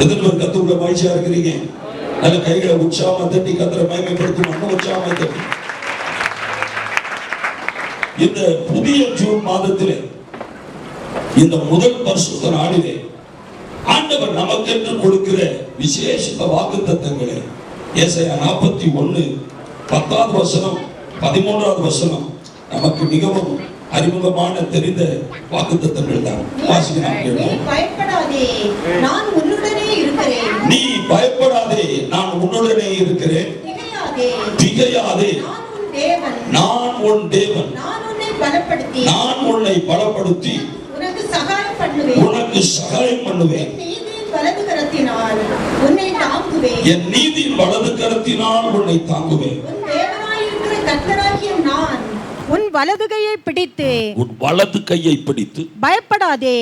எத்தனை பேர் கத்துக்குள்ள மகிழ்ச்சியா இருக்கிறீங்க? நல்ல கைகளை உற்சாகமா தட்டி கத்தரை மகிமைப்படுத்தும். அண்ணன் உற்சாகமா தட்டி இந்த புதிய ஜூன் மாதத்திலே இந்த முதல் பரிசுத்த நாளிலே ஆண்டவர் நமக்கென்று கொடுக்கிற விசேஷ வாக்குத்தத்தங்களே ஏசாயா 41 10வது வசனம் 13வது வசனம் நமக்கு மிகவும் அறிமுகமான தெரிந்த வாக்குத்தத்தங்கள் தான். வாசிக்கலாம். நான் உன்னுடனே இருக்கிறேன். நீ பயப்படாதே, நான் உன்னுடனே இருக்கிறேன். திகையாதே, நான் உன் தேவன். நான் உன்னை பலப்படுத்தி உனக்கு சகாயம் பண்ணுவேன். என் நீதியின் வலது கரத்தினால் உன்னை தாங்குவேன். உன் வலது கையை பிடித்து பயப்படாதே,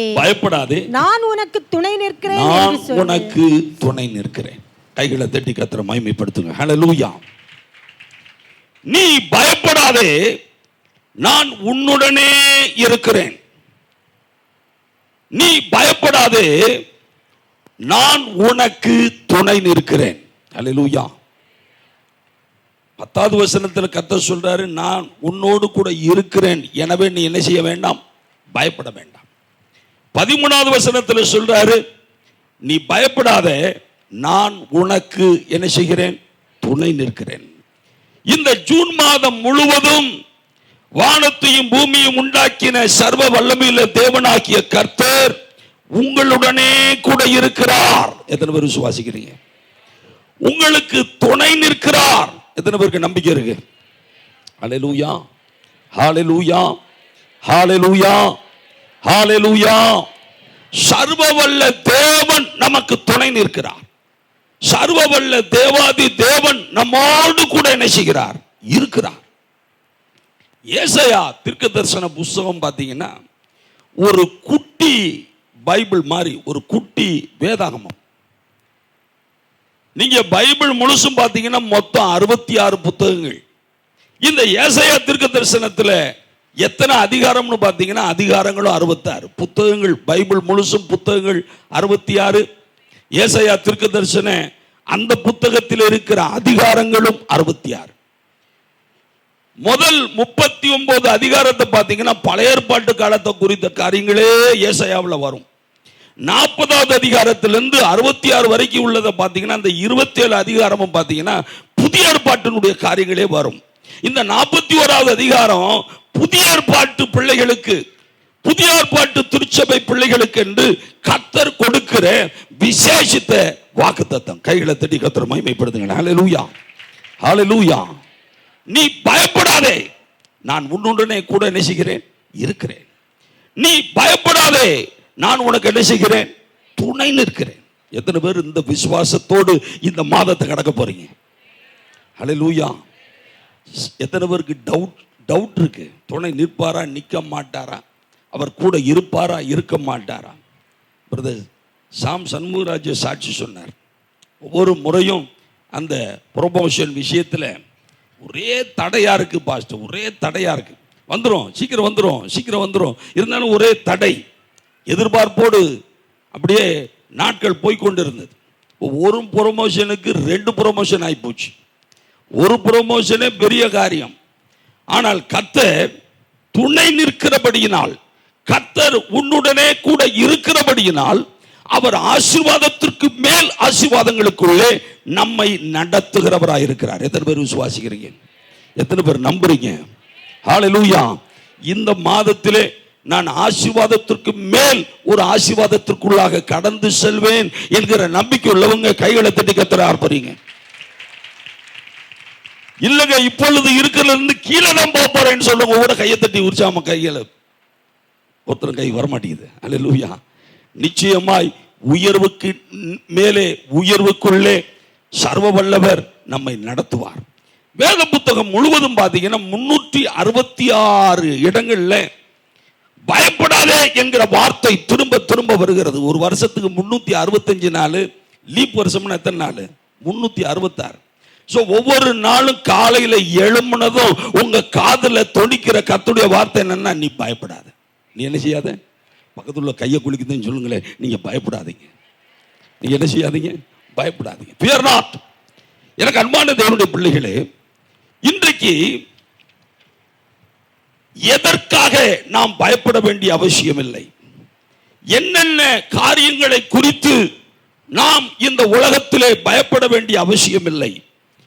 நான் உனக்கு துணை நிற்கிறேன். கைகளை தட்டி கர்த்தரை மகிமைப்படுத்துங்க. ஹல்லேலூயா. நீ பயப்படாதே, நான் உன்னுடனே இருக்கிறேன். நீ பயப்படாதே, நான் உனக்கு துணை நிற்கிறேன். ஹல்லேலூயா. 10வது வசனத்தில் கர்த்தர் சொல்றாரு, நான் உன்னோடு கூட இருக்கிறேன், எனவே நீ என்ன செய்ய வேண்டாம், பயப்பட வேண்டாம். 13வது வசனத்தில் சொல்றாரு, நீ பயப்படாத, நான் உனக்கு என்ன செய்கிறேன், துணை நிற்கிறேன். இந்த ஜூன் மாதம் முழுவதும் வானத்தையும் பூமியும் உண்டாக்கின சர்வ வல்லமையுள்ள தேவனாகிய கர்த்தர் உங்களுடனே கூட இருக்கிறார். எத்தனை பேர் விசுவாசிக்கிறீங்க? உங்களுக்கு துணை நிற்கிறார். எத்தனை பேருக்கு நம்பிக்கை இருக்கு? ஹல்லேலூயா, ஹல்லேலூயா, ஹல்லேலூயா, ஹல்லேலூயா. சர்வ வல்ல தேவன் நமக்கு துணை நிற்கிறார். சர்வ வல்ல தேவாதி தேவன் நம்மோடு கூட என்ன செய்கிறார், இருக்கிறார். ஏசாயா தீர்க்கதரிசன புத்தகம் பார்த்தீங்கன்னா ஒரு குட்டி பைபிள் மாதிரி, ஒரு குட்டி வேதாகமம். நீங்க பைபிள் முழுசும் பார்த்தீங்கன்னா மொத்தம் 66 புத்தகங்கள். இந்த ஏசாயா தீர்க்கதரிசனத்தில் எத்தனை அதிகாரம்னு பார்த்தீங்கன்னா அதிகாரங்களும் 66, புத்தகங்கள் பைபிள் முழுசும் புத்தகங்கள் 66. ஏசாயா தீர்க்கதரிசன அந்த புத்தகத்தில் இருக்கிற அதிகாரங்களும் 66. முதல் 39 அதிகாரத்தை பார்த்தீங்கன்னா பழைய ஏற்பாட்டு காலத்தை குறித்த காரியங்களே ஏசாயாவில் வரும். 40வது அதிகாரத்திலிருந்து 66 வரைக்கும் உள்ளதை பார்த்தீங்கன்னா அந்த 27 அதிகாரமும் பார்த்தீங்கன்னா புதிய ஏற்பாட்டினுடைய காரியங்களே வரும். இந்த 41வது அதிகாரம் புதிய ஏற்பாட்டு பிள்ளைகளுக்கு, புதிய ஏற்பாட்டு திருச்சபை பிள்ளைகளுக்கு என்று கர்த்தர் கொடுக்கிற விசேஷித்த வாக்குத்தத்தம். கைகளை தட்டி கர்த்தரை மகிமைப்படுத்துங்க. ஹல்லேலூயா, ஹல்லேலூயா. நீ பயப்படாதே, நான் உன்னுடனே கூட என்ன செய்கிறேன், இருக்கிறேன். நீ பயப்படாதே, நான் உனக்கு என்ன செய்கிறேன், துணை நிற்கிறேன். எத்தனை பேர் இந்த விசுவாசத்தோடு இந்த மாதத்தை கடக்க போறீங்க? ஹல்லேலூயா. எத்தனை பேருக்கு டவுட் இருக்கு? துணை நிற்பாரா, நிற்க மாட்டாரா, அவர் கூட இருப்பாரா, இருக்க மாட்டாரா? பிரதர் சாம் சண்முகராஜ் சாட்சி சொன்னார். ஒவ்வொரு முறையும் அந்த ப்ரொமோஷன் விஷயத்தில் ஒரே தடையா இருக்கு பாஸ்டர், ஒரே தடையா இருக்கு. வந்துடும், சீக்கிரம் வந்துடும், சீக்கிரம் வந்துடும். இருந்தாலும் ஒரே தடை, எதிர்பார்ப்போடு அப்படியே நாட்கள் போய்கொண்டு இருந்தது. ஒரு ப்ரொமோஷனுக்கு 2 ப்ரொமோஷன் ஆகிப்போச்சு. ஒரு ப்ரொமோஷனே பெரிய காரியம். ஆனால் கர்த்தர் துணை நிற்கிறபடியினால், கர்த்தர் உன்னுடனே கூட இருக்கிறபடியினால் அவர் ஆசீர்வாதத்திற்கு மேல் ஆசீர்வாதங்களுக்குள்ளே நம்மை நடத்துகிறவராக இருக்கிறார். எத்தனை பேர் விசுவாசிக்கிறீங்க? எத்தனை பேர் நம்புறீங்க? ஹல்லேலூயா. இந்த மாதத்திலே நான் ஆசீர்வாதத்திற்கு மேல் ஒரு ஆசீர்வாதத்திற்குள்ளாக கடந்து செல்வேன் என்கிற நம்பிக்கை உள்ளவங்க கைகளை தட்டி கர்த்தரை ஆர்ப்பரிங்க. இல்லங்க இப்பொழுது இருக்கிறதுல இருந்து கீழே தான் போக போறேன்னு சொல்லுங்க. ஒவ்வொரு கையை தட்டி உற்சாகமா கையில ஒருத்தரும் கை வரமாட்டேங்குது. ஹல்லேலூயா. நிச்சயமாய் உயர்வுக்கு மேலே உயர்வுக்குள்ளே சர்வ வல்லவர் நம்மை நடத்துவார். வேத புத்தகம் முழுவதும் பார்த்தீங்கன்னா 366 இடங்கள்ல பயப்படாதே என்கிற வார்த்தை திரும்ப திரும்ப வருகிறது. ஒரு வருஷத்துக்கு 365 நாள், லீப் வருஷம்னா எத்தனை நாள்? 366. ஸோ ஒவ்வொரு நாளும் காலையில் எழும்புனதும் உங்க காதுல தொனிக்கிற கர்த்தருடைய வார்த்தை என்னன்னா, நீ பயப்படாத. நீ என்ன செய்யாத? பக்கத்துல உள்ள கையை குளிக்குதுன்னு சொல்லுங்களேன், நீங்க பயப்படாதீங்க. நீங்க என்ன செய்யாதீங்க, பயப்படாதீங்க. fear not. எனக்கு அன்பான தேவனுடைய பிள்ளைகளே, இன்றைக்கு எதற்காக நாம் பயப்பட வேண்டிய அவசியம் இல்லை, என்னென்ன காரியங்களை குறித்து நாம் இந்த உலகத்திலே பயப்பட வேண்டிய அவசியம் இல்லை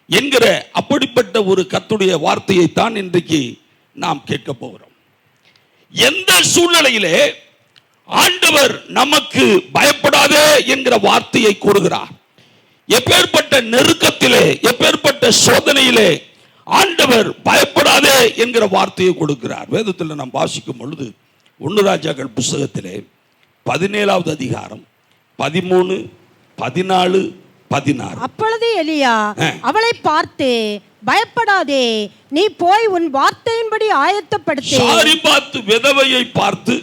என்கிற அப்படிப்பட்ட ஒரு கர்த்தருடைய வார்த்தையை தான் இன்றைக்கு நாம் கேட்க போகிறோம். எந்த சூழ்நிலையிலே ஆண்டவர் நமக்கு பயப்படாதே என்கிற வார்த்தையை கூறுகிறார், எப்பேற்பட்ட நெருக்கத்திலே எப்பேற்பட்ட சோதனையிலே ஆண்டவர் பயப்படாதே என்கிற வார்த்தையை கொடுக்கிறார். வேதத்தில் நாம் வாசிக்கும் பொழுது 1 ராஜாக்கள் புஸ்தகத்திலே 17வது அதிகாரம் 13, 14, 16. அப்பொழுது எலியா அவளை பார்த்து, பயப்படாதே, நீ போய் உன் வார்த்தையின்படி ஆயத்தப்படுத்து. சாரிபாத் விதவையை பார்த்து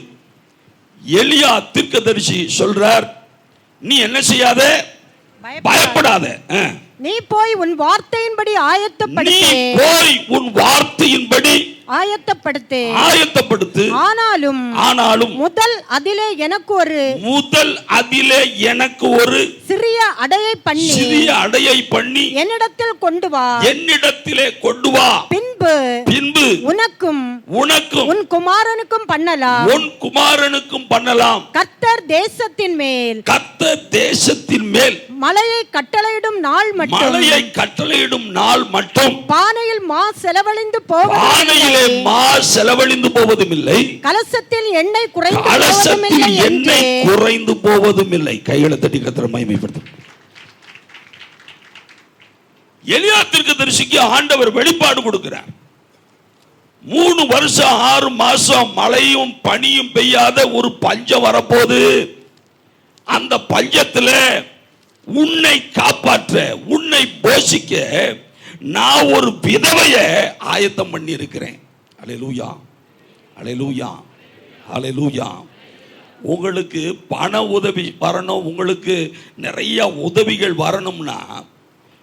எலியா தீர்க்கதரிசி சொல்றார், நீ என்ன செய்யாத, பயப்படாத, நீ போய் உன் வார்த்தையின்படி ஆயத்தப்படுத்து. நீ போய் உன் வார்த்தையின்படி ஆயத்தப்படுத்து. ஆனாலும் முதல் அதிலே எனக்கு ஒரு சிறிய அடையை பண்ணி என்னிடத்தில் கொண்டு வா. பின்பு உனக்கும் உன் குமாரனுக்கும் பண்ணலாம். கர்த்தர் தேசத்தின் மேல் மலையை கட்டளையிடும் நாள் மட்டும் பானையில் மா செலவழிந்து போவதும் இல்லை, கலசத்தில் எண்ணெய் குறைந்து போவதும் இல்லை. கைகளை தட்டி கர்த்தரை மகிமைப்படுத்தும். எலியா தீர்க்கதரிசிக்கு ஆண்டவர் வெளிப்பாடு கொடுக்கிறார். 3 வருஷம் 6 மாசம் மழையும் பனியும் பெய்யாத ஒரு பஞ்சம் வரப்போது, அந்த பஞ்சத்துல உன்னை காப்பாற்ற, உன்னை போஷிக்க நான் ஒரு விதவைய ஆயத்தம் பண்ணி இருக்கிறேன். அல்லேலூயா, அல்லேலூயா, அல்லேலூயா. உங்களுக்கு பண உதவி வரணும், உங்களுக்கு நிறைய உதவிகள் வரணும்னா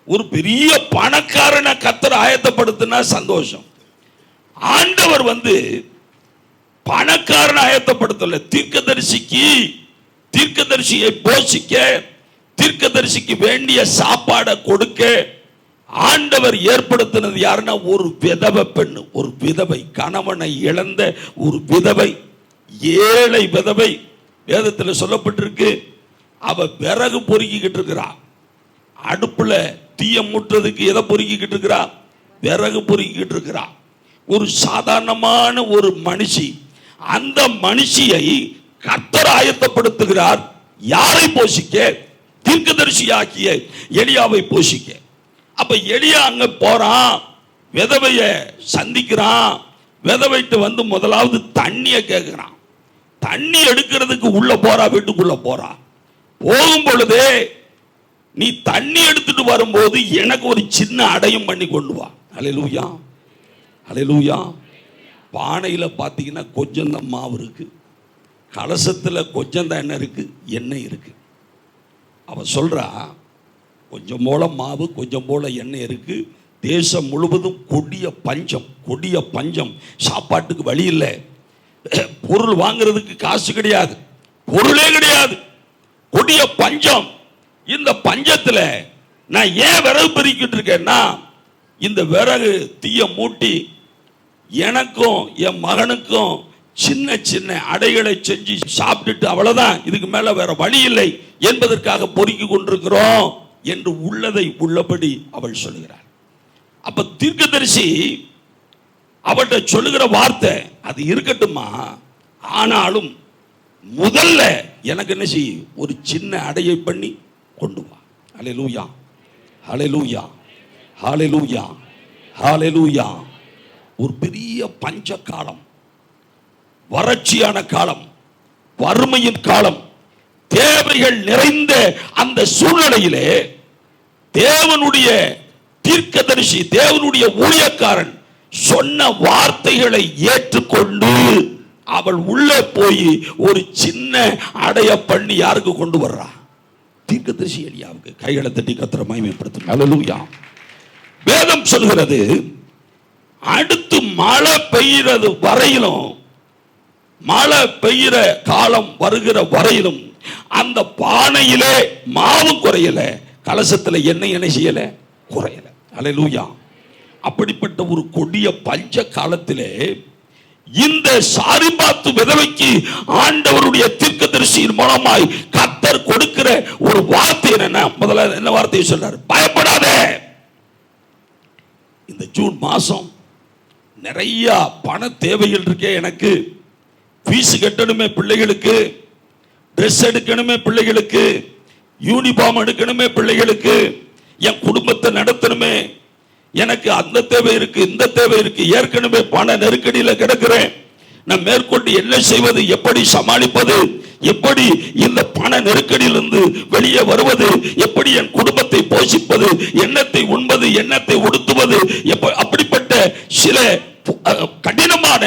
ஒரு பெரிய பணக்காரனை கர்த்தர் ஆயத்தப்படுத்தினா சந்தோஷம். ஆண்டவர் பணக்காரனை ஆயத்தப்படுத்தல, தீர்க்கதரிசியை போஷிக்க, தீர்க்கதரிசிக்கு வேண்டிய சாப்பாடை கொடுக்க ஆண்டவர் ஏற்படுத்தினது யாருன்னா ஒரு விதவை பெண், ஒரு விதவை, கணவனை இழந்த ஒரு விதவை, ஏழை விதவை. வேதத்தில் சொல்லப்பட்டிருக்கு, அவ விறகு பொறுக்கிக்கிட்டு இருக்கிறா, அடுப்புல தீய மூட்டுறதுக்கு எதை பொறுக்கிக்கிட்டு இருக்கிறா, விறகு பொறுக்கிக்கிட்டு இருக்கிறா. ஒரு சாதாரணமான ஒரு மனுஷி, அந்த மனுஷியை கர்த்தர் ஆயத்தப்படுத்துகிறார். யாரை போஷிக்க? தீர்க்கதரிசியாகிய எலியாவை போஷிக்க. அப்ப எலியா அங்க போறான், விதவைய சந்திக்கிறான். விதவைட்டு முதலாவது தண்ணிய கேட்கிறான். தண்ணி எடுக்கிறதுக்கு உள்ள போறா, வீட்டுக்குள்ள போறா. போகும் பொழுதே, நீ தண்ணி எடுத்துட்டு வரும்போது எனக்கு ஒரு சின்ன அடையும் பண்ணி கொண்டு வா. அல்லேலூயா, அல்லேலூயா. பானையில பாத்தீங்கன்னா கொஞ்சம் தான் மாவு இருக்கு, கலசத்துல கொஞ்சம் தான் என்ன இருக்கு, எண்ணெய் இருக்கு. அவ சொல்றா, கொஞ்சம் போல மாவு, கொஞ்சம் போல எண்ணெய் இருக்கு. தேசம் முழுவதும் கொடிய பஞ்சம், சாப்பாட்டுக்கு வழி இல்லை, பொருள் வாங்குறதுக்கு காசு கிடையாது, பொருளே கிடையாது, கொடிய பஞ்சம். இந்த பஞ்சத்துல நான் ஏன் விறகு பெருக்கிட்டு இருக்கேன்னா, இந்த விறகு தீய மூட்டி எனக்கும் என் மகனுக்கும் சின்ன சின்ன அடைகளை செஞ்சு சாப்பிட்டுட்டு அவ்வளவுதான், இதுக்கு மேல வேற வழி இல்லை என்பதற்காக பொறுக்கி கொண்டிருக்கிறோம் என்று உள்ளதை உள்ளபடி அவள் சொல்லுகிறார். அப்ப தீர்க்கதரிசி அவட்ட சொல்லுகிற வார்த்தை அது இருக்கட்டுமா, ஆனாலும் முதல்ல எனக்கு என்ன செய், ஒரு சின்ன அடையை பண்ணி கொண்டு வா. ஹல்லேலூயா, ஹல்லேலூயா, ஹல்லேலூயா, ஹல்லேலூயா. ஒரு பெரிய பஞ்ச காலம், வறட்சியான காலம், வறுமையின் காலம், தேவைகள் நிறைந்த அந்த சூழ்நிலையிலே தேவனுடைய தீர்க்கதரிசி, தேவனுடைய ஊழியக்காரன் சொன்ன வார்த்தைகளை ஏற்றுக்கொண்டு அவள் உள்ளே போய் ஒரு சின்ன அடைய பண்ணி யாருக்கு கொண்டு வர்றா, தீர்க்கதரிசி எலியாவுக்கு. கைகளை தட்டி கர்த்தரை மகிமைப்படுத்துங்க. அல்லேலூயா. வேதம் சொல்கிறது, அடுத்து மழை பெய்கிறது வரையிலும், மழை பெய்கிற காலம் வருகிற வரையிலும் அந்த பானையிலே மாவு குறையல, கலசத்துல எண்ணெய் என்ன செய்யல, குறையல. அல்லேலூயா. அப்படிப்பட்ட ஒரு கொடிய பஞ்ச காலத்திலே இந்த சாரிபாத்து விதவைக்கு ஆண்டவருடைய தீர்க்கதரிசியின் மூலமாய் கர்த்தர் கொடுக்கிற ஒரு வார்த்தை என்னன்னா, முதல்ல என்ன வார்த்தையை சொல்றாரு? பயப்படாதே. இந்த ஜூன் மாசம் நிறைய பண தேவைகள் இருக்கே, எனக்கு ஃபீஸ் கட்டணுமே, பிள்ளைகளுக்கு ட்ரெஸ் எடுக்கணுமே, பிள்ளைகளுக்கு யூனிஃபார்ம் எடுக்கணுமே, பிள்ளைகளுக்கு என் குடும்பத்தை நடத்தணுமே, எனக்கு அந்த தேவை இருக்கு, இந்த தேவை இருக்கு, ஏற்கனவே பண நெருக்கடியில் கிடக்கிறேன், நான் மேற்கொண்டு என்ன செய்வது, எப்படி சமாளிப்பது, எப்படி இந்த பண நெருக்கடியிலிருந்து வெளியே வருவது, எப்படி என் குடும்பத்தை போஷிப்பது, எண்ணத்தை உண்பது, எண்ணத்தை உடுத்துவது, அப்படிப்பட்ட சில கடினமான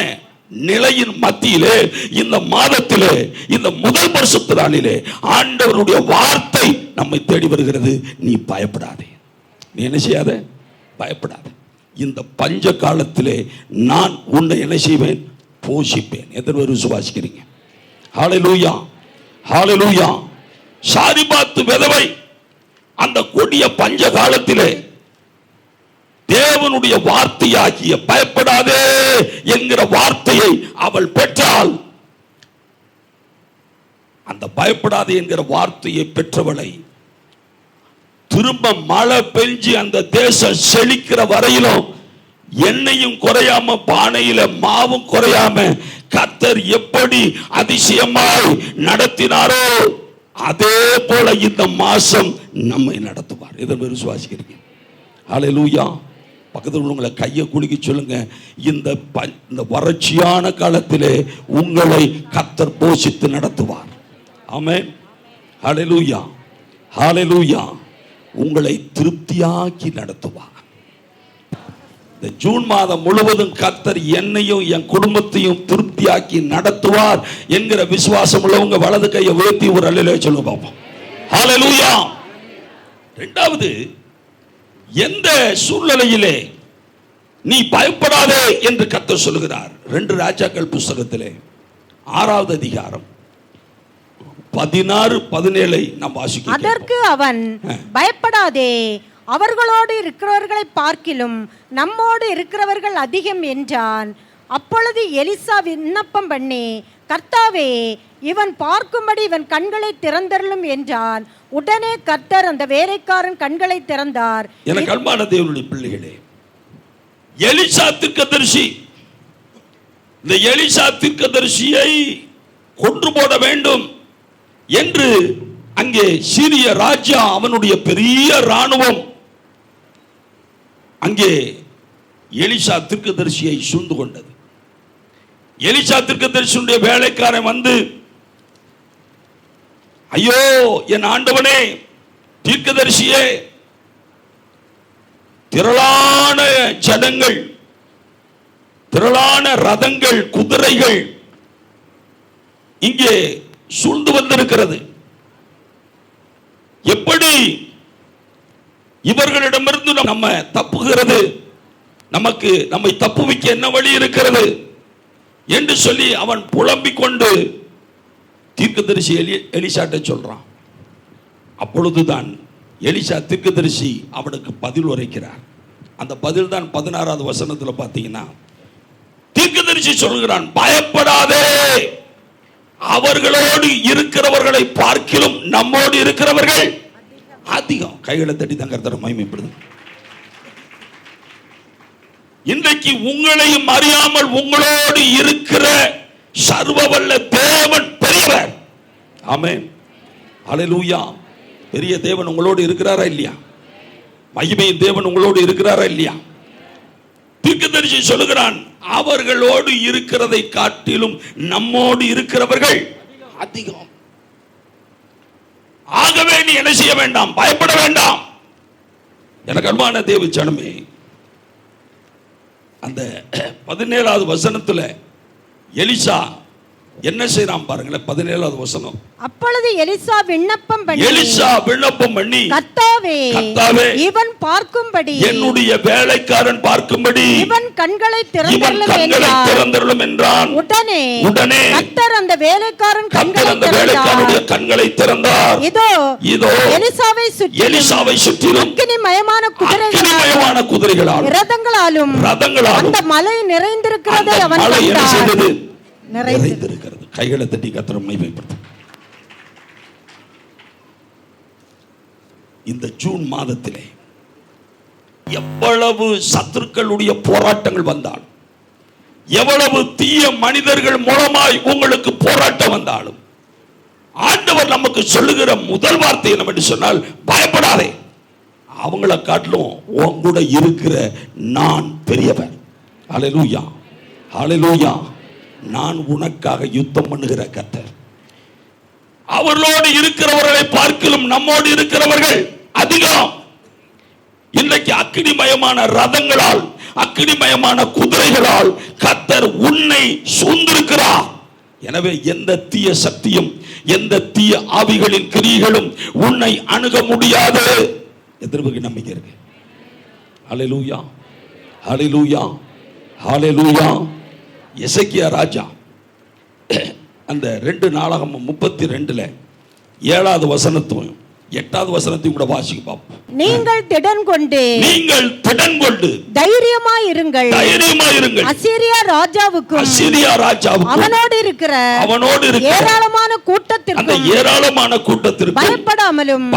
நிலையின் மத்தியிலே இந்த மாதத்திலே, இந்த முதல் பரிசுத்த நாளிலே ஆண்டவருடைய வார்த்தை நம்மை தேடி வருகிறது. நீ பயப்படாதே. நீ என்ன செய்யாத? பயப்படாத. இந்த பஞ்ச காலத்திலே நான் உன்னை என்ன செய்வேன்? போஷிப்பேன். எத்தனை பேர் விசுவாசிக்கிறீங்க? ஹல்லேலூயா, ஹல்லேலூயா. சாரிபாத்து விதவை அந்த கொடிய பஞ்ச காலத்திலே தேவனுடைய வார்த்தையாகிய பயப்படாதே என்கிற வார்த்தையை அவள் பெற்றாள். அந்த பயப்படாதே என்கிற வார்த்தையை பெற்றவளை திரும்ப மழை பெஞ்சு அந்த தேசம் செழிக்கிற வரையிலும் எண்ணெயும் குறையாம, பானையில மாவும் குறையாம கர்த்தர் எப்படி அதிசயமாய் நடத்தினாரோ அதே போல இந்த மாசம் நம்மை நடத்துவார். இதை விசுவாசிக்கிறீங்க? ஹல்லேலூயா. பக்கத்தில் உள்ளவங்களை கையை குலுக்கி சொல்லுங்க, இந்த வறட்சியான காலத்திலே உங்களை கர்த்தர் போஷித்து நடத்துவார். ஆமென். ஹல்லேலூயா, ஹல்லேலூயா. உங்களை திருப்தியாக்கி நடத்துவார். இந்த ஜூன் மாதம் முழுவதும் கர்த்தர் என்னையும் என் குடும்பத்தையும் திருப்தியாக்கி நடத்துவார் என்கிற விசுவாசம் உள்ளவங்க வலது கையை உயர்த்தி ஒரு அல்லேலூயா சொல்லுங்க பாப்போம். ஹல்லேலூயா. இரண்டாவது, எந்த சூழ்நிலையிலே நீ பயப்படாதே என்று கர்த்தர் சொல்லுகிறார்? 2 ராஜாக்கள் புத்தகத்திலே 6வது அதிகாரம் 16-17 நாம் வாசிக்கிறோம். அதற்கு அவன், பயப்படாதே, அவர்களோடு இருக்கிறவர்களை பார்க்கிலும் நம்மோடு இருக்கிறவர்கள் அதிகம் என்றான். அப்பொழுது எலிசா விண்ணப்பம் பண்ணி, கர்த்தாவே, இவன் பார்க்கும்படி இவன் கண்களை திறந்தருளும் என்றான். உடனே கர்த்தர் அந்த வேலைக்காரன் கண்களை திறந்தார். எனக்கு அன்பான தேவனுடைய பிள்ளைகளே, எலிசா தீர்க்கதரிசி, இந்த எலிசா தீர்க்கதரிசியை கொன்று போட வேண்டும் என்று அங்கே சீரிய ராஜா, அவனுடைய பெரிய ராணுவம் அங்கே எலிசா தீர்க்கதரிசியை சூழ்ந்து கொண்டது. எலிசா தீர்க்கதரிசியுடைய வேலைக்காரன் வந்து, ஐயோ என் ஆண்டவனே தீர்க்கதரிசியே, திரளான ஜனங்கள், திரளான ரதங்கள், குதிரைகள் இங்கே சூழ்ந்து வந்திருக்கிறது, எப்படி இவர்களிடமிருந்து நம்ம தப்புகிறது, நமக்கு நம்மை தப்புவிக்க என்ன வழி இருக்கிறது என்று சொல்லி அவன் புலம்பிக் கொண்டு தீர்க்கதரிசி எலிசாட்ட சொல்றான். அப்பொழுதுதான் எலிசா தீர்க்கதரிசி அவனுக்கு பதில் உரைக்கிறார். அந்த பதில் தான் 16வது வசனத்தில் பார்த்தீங்கன்னா, தீர்க்கதரிசி சொல்கிறான், பயப்படாதே, அவர்களோடு இருக்கிறவர்களை பார்க்கிலும் நம்மோடு இருக்கிறவர்கள் அதிகம். கைகளை தட்டி தான் கர்த்தரை மகிமைப்படுது. இன்றைக்கு உங்களையும் அறியாமல் உங்களோடு இருக்கிற சர்வவல்ல தேவன் பெரியவர். ஆமென், ஹல்லேலூயா. பெரிய தேவன் உங்களோடு இருக்கிறாரா இல்லையா? மகிமையின் தேவன் உங்களோடு இருக்கிறாரா இல்லையா? தீர்க்கதரிசி சொல்லுகிறான், அவர்களோடு இருக்கிறதை காட்டிலும் நம்மோடு இருக்கிறவர்கள் அதிகம். ஆகவே நீ என்ன செய்ய வேண்டாம், பயப்பட வேண்டாம். எனக்கு அன்பான தேவ ஜனமே, அந்த 17வது வசனத்தில் எலிசா என்ன செய்யறான் பாருங்களேன், 17வது வசனம். அப்பொழுது எலிசா விண்ணப்பம் பண்ணி கர்த்தாவே, இவன் பார்க்கும்படி, என்னுடைய வேலைக்காரன் பார்க்கும்படி இவன் கண்களை திறந்தருளும் என்றான். உடனே கர்த்தர் அந்த வேலைக்காரன் கண்களை திறந்தார். இதோ எலிசாவை சுற்றிலும் அக்கினிமயமான குதிரைகளாலும் ரதங்களாலும் அந்த மலை நிறைந்திருக்கிறதை அவன் நிறைந்திருக்கிறது. கைகளை தட்டி கர்த்தரை மகிமைப்படுத்தும். இந்த ஜூன் மாதத்திலே எவ்வளவு சத்துருக்களுடைய போராட்டங்கள் வந்தாலும், எவ்வளவு தீய மனிதர்கள் மூலமாய் உங்களுக்கு போராட்டம் வந்தாலும், ஆண்டவர் நமக்கு சொல்லுகிற முதல் வார்த்தை என்னவென்று சொன்னால், பயப்படாதே, அவங்கள காட்டிலும் உன் கூட இருக்கிற நான் பெரியவர். ஹல்லேலூயா, ஹல்லேலூயா. நான் உனக்காக யுத்தம் பண்ணுகிற கர்த்தர். அவர்களோடு இருக்கிறவர்களை பார்க்கிலும் நம்மோடு இருக்கிறவர்கள் அதிகம். இன்றைக்கு அக்கினிமயமான ரதங்களால், அக்கினிமயமான குதிரைகளால் கர்த்தர் உன்னை சூழ்ந்திருக்கிறார். எனவே எந்த தீய சக்தியும், எந்த தீய ஆவிகளின் கிரியைகளும் உன்னை அணுக முடியாது. எதிர்ப்புக்கு நம்பிக்கை இருக்கு. ஹல்லேலூயா, ஹல்லேலூயா, ஹல்லேலூயா. எசேக்கியா ராஜா அந்த 2 நாளாகமம் 32 7வது வசனத்தையும் 8வது வசனத்தையும் கூட வாசிக்க பார்ப்போம். நீங்கள் திடன் கொண்டு தைரியமாய் இருங்கள். அசீரியா ராஜாவுக்கும் அவனோடு இருக்கிற ஏராளமான கூட்டத்திற்கும் பயப்படாமலும்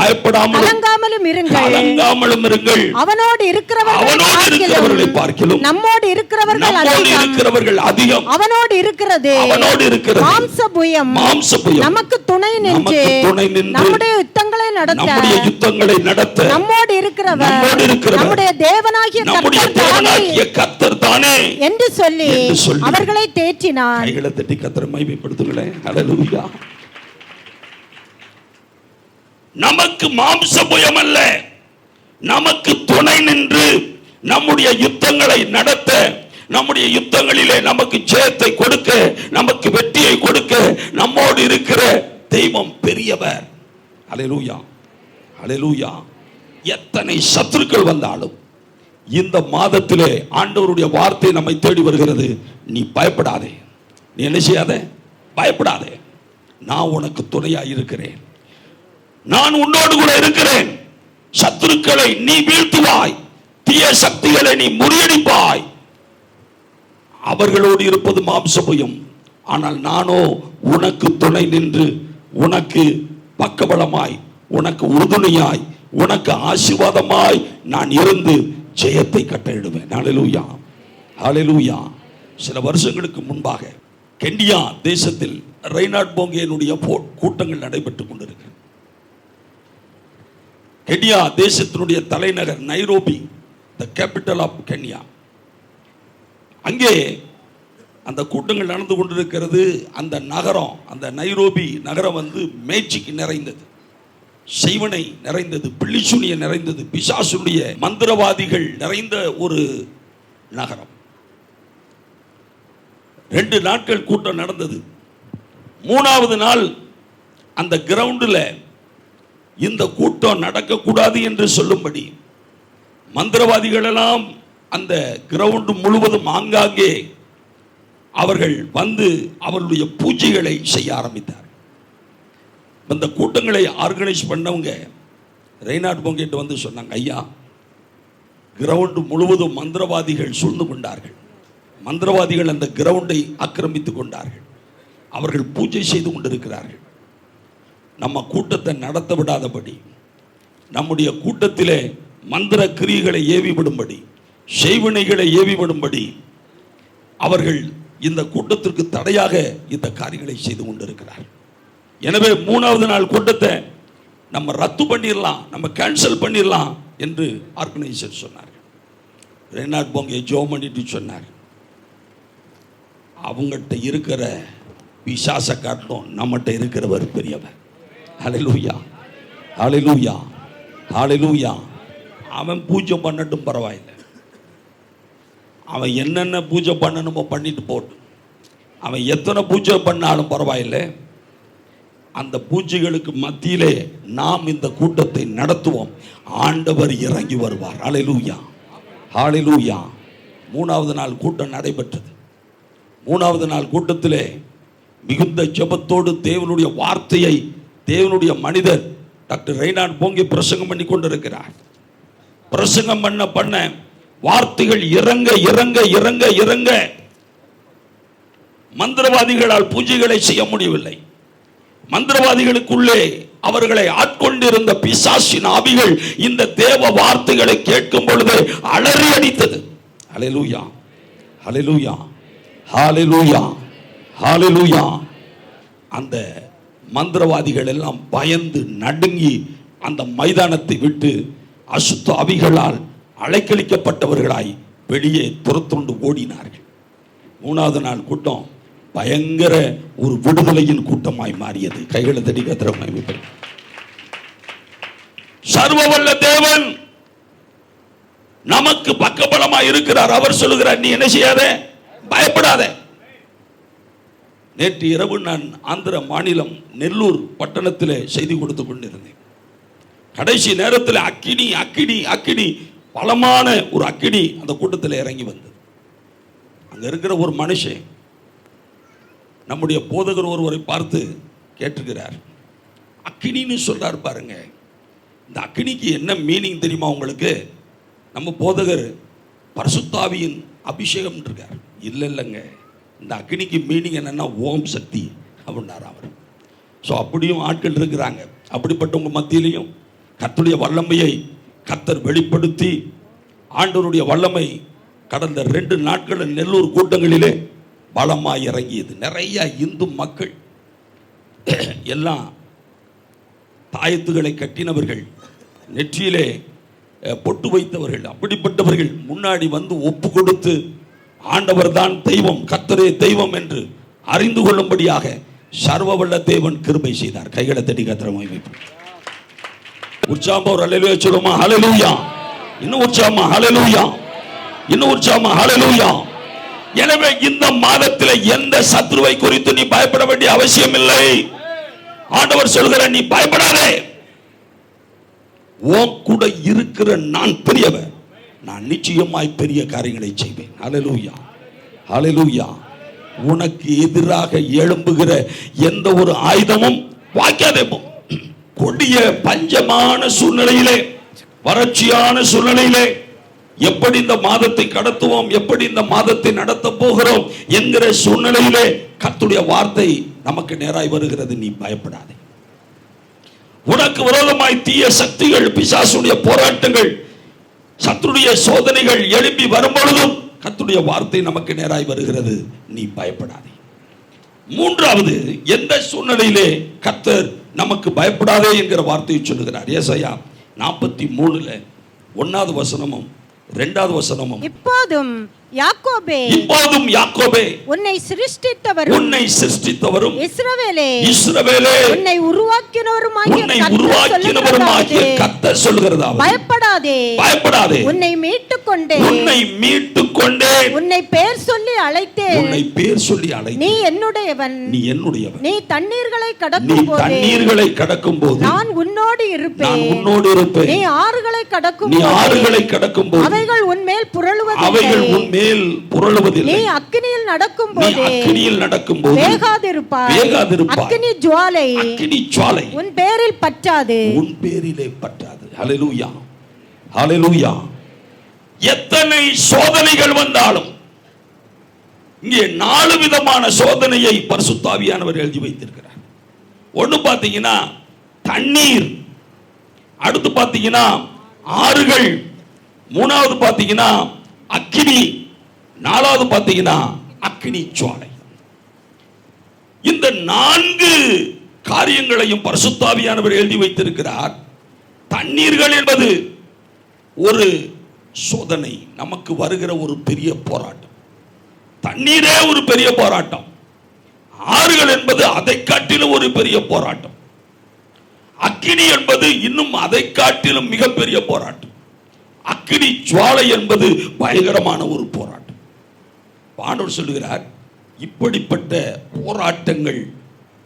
கலங்காமலும் இருங்கள். அவனோடு இருக்கிறவர்களை பார்க்கிலும் நம்மோடு இருக்கிறவர்கள் அதிகம். அவனோடு இருக்கிறது மாம்சபுயம் நமக்கு துணை நின்று நம்முடைய யுத்தங்களை நடத்த நம்மோடு இருக்கிறவர் நம்முடைய தேவனாகிய கர்த்தர் தானே என்று சொல்லி அவர்களை தேற்றினார். கைகளை தட்டி கர்த்தரை மகிமைப்படுத்துங்களேன். ஹல்லேலூயா. நமக்கு மாம்ச புயம் அல்ல, நமக்கு துணை நின்று நம்முடைய யுத்தங்களை நடத்த, நம்முடைய யுத்தங்களிலே நமக்கு ஜெயத்தை கொடுக்க, நமக்கு வெற்றியை கொடுக்க நம்மோடு இருக்கிற தெய்வம் பெரியவர். ஹல்லேலூயா, ஹல்லேலூயா. எத்தனை சத்துருக்கள் வந்தாலும் இந்த மாதத்திலே ஆண்டவருடைய வார்த்தை நம்மை தேடி வருகிறது. நீ பயப்படாதே, நீ என்ன செய்யாத, பயப்படாதே, நான் உனக்கு துணையா இருக்கிறேன், நான் உன்னோடு கூட இருக்கிறேன். சத்துருக்களை நீ வீழ்த்துவாய், தீய சக்திகளை நீ முறியடிப்பாய். அவர்களோடு இருப்பது மாம்சபயம், ஆனால் நானோ உனக்கு துணை நின்று, உனக்கு பக்கபலமாய், உனக்கு உறுதுணையாய், உனக்கு ஆசீர்வாதமாய் நான் இருந்து ஜெயத்தை கட்டளையிடுவேன். ஹல்லேலூயா, ஹல்லேலூயா. சில வருஷங்களுக்கு முன்பாக கென்யா தேசத்தில் ரெய்னார்ட் போங்கேனுடைய கூட்டங்கள் நடைபெற்றுக் கொண்டிருக்கு. கென்யா தேசத்தினுடைய தலைநகர் Nairobi, the capital of Kenya. அங்கே அந்த கூட்டங்கள் நடந்து கொண்டிருக்கிறது. அந்த நகரம், அந்த நைரோபி நகரம் மேய்ச்சிக்கு நிறைந்தது, செய்வனை நிறைந்தது, பிள்ளிசூனிய நிறைந்தது, பிசாசுடைய மந்திரவாதிகள் நிறைந்த ஒரு நகரம். 2 நாட்கள் கூட்டம் நடந்தது. 3வது நாள் அந்த கிரவுண்டில் இந்த கூட்டம் நடக்கக்கூடாது என்று சொல்லும்படி மந்திரவாதிகள் எல்லாம் அந்த கிரவுண்டு முழுவதும் ஆங்காங்கே அவர்கள் அவர்களுடைய பூஜைகளை செய்ய ஆரம்பித்தார். அந்த கூட்டங்களை ஆர்கனைஸ் பண்ணவங்க ரெய்னார்ட் போங்கேட்டு சொன்னாங்க, ஐயா, கிரவுண்டு முழுவதும் மந்திரவாதிகள் சூழ்ந்து கொண்டார்கள், மந்திரவாதிகள் அந்த கிரவுண்டை ஆக்கிரமித்துக் கொண்டார்கள், அவர்கள் பூஜை செய்து கொண்டிருக்கிறார்கள். நம்ம கூட்டத்தை நடத்த விடாதபடி, நம்முடைய கூட்டத்திலே மந்திர கிரியைகளை ஏவிவிடும்படி, செய்வினைகளை ஏவிவிடும்படி அவர்கள் இந்த கூட்டத்திற்கு தடையாக இந்த காரியங்களை செய்து கொண்டிருக்கிறார்கள். எனவே 3வது நாள் கூட்டத்தை நம்ம ரத்து பண்ணிடலாம், நம்ம கேன்சல் பண்ணிடலாம் என்று ஆர்கனைசர் சொன்னார். ரெய்னார்ட் போங்கே ஜெபம் பண்ணிட்டு சொன்னார், அவங்ககிட்ட இருக்கிற பிசாசை காட்டிலும் நம்மகிட்ட இருக்கிறவர் பெரியவர். ஹல்லேலூயா, ஹல்லேலூயா, ஹல்லேலூயா. அவன் பூஜை பண்ணட்டும், பரவாயில்லை, அவன் என்னென்ன பூஜை பண்ணணுமோ பண்ணிட்டு போட்டு, அவன் எத்தனை பூஜை பண்ணாலும் பரவாயில்லை, அந்த பூஜைகளுக்கு மத்தியிலே நாம் இந்த கூட்டத்தை நடத்துவோம். ஆண்டவர் இறங்கி வருவார். ஹல்லேலூயா, ஹல்லேலூயா. 3வது நாள் கூட்டம் நடைபெற்றது. 3வது நாள் கூட்டத்திலே மிகுந்த ஜெபத்தோடு தேவனுடைய வார்த்தையை தேவனுடைய மனிதர் டாக்டர் ரெய்னார்ட் போங்கி பிரசங்கம் பண்ணி கொண்டிருக்கிறார். பிரசங்கம் பண்ண வார்த்தைகள் இறங்க இறங்க இறங்க இறங்க மந்திரவாதிகளால் பூஜைகளை செய்ய முடியவில்லை. மந்திரவாதிகளுக்குள்ளே அவர்களை ஆட்கொண்டிருந்த பிசாசின் ஆவிகள் இந்த தேவ வார்த்தைகளை கேட்கும் பொழுது அலறி அடித்தது. ஹல்லேலூயா, ஹல்லேலூயா, ஹல்லேலூயா, ஹல்லேலூயா. அந்த மந்திரவாதிகள் எல்லாம் பயந்து நடுங்கி அந்த மைதானத்தை விட்டு அசுத்த ஆவிகளால் அலைக்கழிக்கப்பட்டவர்களாய் வெளியே துரத்துண்டு ஓடினார்கள். 3வது நாள் கூட்டம் பயங்கர ஒரு விடுதலையின் கூட்டமாய் மாறியது. கைகளை தட்டி கத்திரமாய் சர்வவல்ல தேவன் நமக்கு பக்கபலமாய் இருக்கிறார். அவர் சொல்லுகிறார், நீ என்ன செய்யாத, பயப்படாத. நேற்று இரவு நான் ஆந்திர மாநிலம் நெல்லூர் பட்டணத்தில் செய்தி கொடுத்து கொண்டிருந்தேன். கடைசி நேரத்தில் அக்கினி அக்கினி அக்கினி, பலமான ஒரு அக்கினி அந்த கூட்டத்தில் இறங்கி வந்தது. அங்க இருக்கிற ஒரு மனுஷன் நம்முடைய போதகர் ஒருவரை பார்த்து கேட்டிருக்கிறார். அக்கினின்னு சொல்றார் பாருங்க, இந்த அக்கினிக்கு என்ன மீனிங் தெரியுமா உங்களுக்கு? நம்ம போதகர் பரிசுத்தாவியின் அபிஷேகம் இருக்கார். இல்லைங்க, இந்த அக்கினிக்கு மீனிங் என்னன்னா ஓம் சக்தி அப்படின்னார் அவர். ஸோ அப்படியும் ஆட்கள் இருக்கிறாங்க. அப்படிப்பட்டவங்க மத்தியிலையும் கர்த்தருடைய வல்லமையை கர்த்தர் வெளிப்படுத்தி, ஆண்டவருடைய வல்லமை கடந்த 2 நாட்கள் நெல்லூர் கூட்டங்களிலே பலமாய் இறங்கியது. நிறைய இந்து மக்கள் எல்லாம் தாயத்துகளை கட்டினவர்கள், நெற்றியிலே பொட்டு வைத்தவர்கள், அப்படிப்பட்டவர்கள் முன்னாடி வந்து ஒப்பு கொடுத்து ஆண்டவர் தான் தெய்வம், கர்த்தரே தெய்வம் என்று அறிந்து கொள்ளும்படியாக சர்வவல்ல தேவன் கிருபை செய்தார். கைகளை தட்டி கத்திரமாய் வைப்போம். உற்சாகமா ஒரு ஹல்லேலூயா சொல்லுமா? ஹல்லேலூயா. இன்னும் உற்சாகமா ஹல்லேலூயா, இன்னும் உற்சாகமா ஹல்லேலூயா. எனவே இந்த மாதத்தில் எந்த சத்ருவை குறித்து நீ பயப்பட வேண்டிய அவசியம் இல்லை. ஆண்டவர் சொல்கிறார், நீ பயப்படாதே, உன் கூட இருக்கிற நான் பெரியவர், நான் நிச்சயமாய் பெரிய காரியங்களை செய்வேன். ஹல்லேலூயா, ஹல்லேலூயா. உனக்கு எதிராக எழும்புகிற எந்த ஒரு ஆயுதமும் வாய்க்காதே போ. கொடிய பஞ்சமான சூழ்நிலையிலே, வறட்சியான சூழ்நிலையிலே எப்படி இந்த மாதத்தை கடத்துவோம், எப்படி இந்த மாதத்தை நடத்த போகிறோம் என்கிற சூழ்நிலையிலே கர்த்தருடைய வார்த்தை நமக்கு நேராய் வருகிறது. நீ பயப்படாதே. உனக்கு விரோதமாய் தீய சக்திகள், பிசாசுடைய போராட்டங்கள், சத்துருடைய சோதனைகள் எழுப்பி வரும்பொழுதும் கர்த்தருடைய வார்த்தை நமக்கு நேராய் வருகிறது. நீ பயப்படாதே. 3வது, எந்த சூழ்நிலையிலே கர்த்தர் நமக்கு பயப்படாதே என்கிற வார்த்தையை சொல்லுகிறார். ஏசாயா 43 1வது வசனமும் 2வது வசனமும், இப்போதும் யாக்கோபே உன்னை சிருஷ்டித்தவரும் இஸ்ரவேலே உன்னை உருவாக்கினவருமாகிய கர்த்தர் சொல்லுகிறதா, பயப்படாதே, உன்னை மீட்டுக் கொண்டேன், உன்னை பேர் சொல்லி அழைத்தேன், நீ என்னுடையவன், நீ தண்ணீர்களை கடக்கும் போது நான் உன்னோடு இருப்பேன், நீ ஆறுகளை கடக்கும் போது அவைகள் உன்மேல் புரளுவதில்லை, நீ அக்கினியில் நடக்கும் போது வேகாதிருப்பாய், அக்கினி ஜுவாலை உன் பேரில் பற்றாது. ஹல்லேலூயா, ஹல்லேலூயா. எத்தனை சோதனைகள் வந்தாலும் இங்கே 4 விதமான சோதனையை பரிசுத்த ஆவியானவர் எழுதி வைத்திருக்கிறார். ஒன்று பார்த்தீங்கன்னா தண்ணீர், அடுத்து பார்த்தீங்கன்னா ஆறுகள், 3வது பார்த்தீங்கன்னா அக்கினி, 4வது பார்த்தீங்கன்னா அக்கினி ஜுவாலை. இந்த 4 காரியங்களையும் பரிசுத்த ஆவியானவர் எழுதி வைத்திருக்கிறார். தண்ணீர்கள் என்பது ஒரு சோதனை, நமக்கு வருகிற ஒரு பெரிய போராட்டம். தண்ணீரே ஒரு பெரிய போராட்டம். ஆறுகள் என்பது அதை காட்டிலும் ஒரு பெரிய போராட்டம். அக்கினி என்பது இன்னும் அதை காட்டிலும் மிகப்பெரிய போராட்டம். அக்கினி ஜுவாலை என்பது பயங்கரமான ஒரு போராட்டம். ஆண்டவர் சொல்லுகிறார், இப்படிப்பட்ட போராட்டங்கள்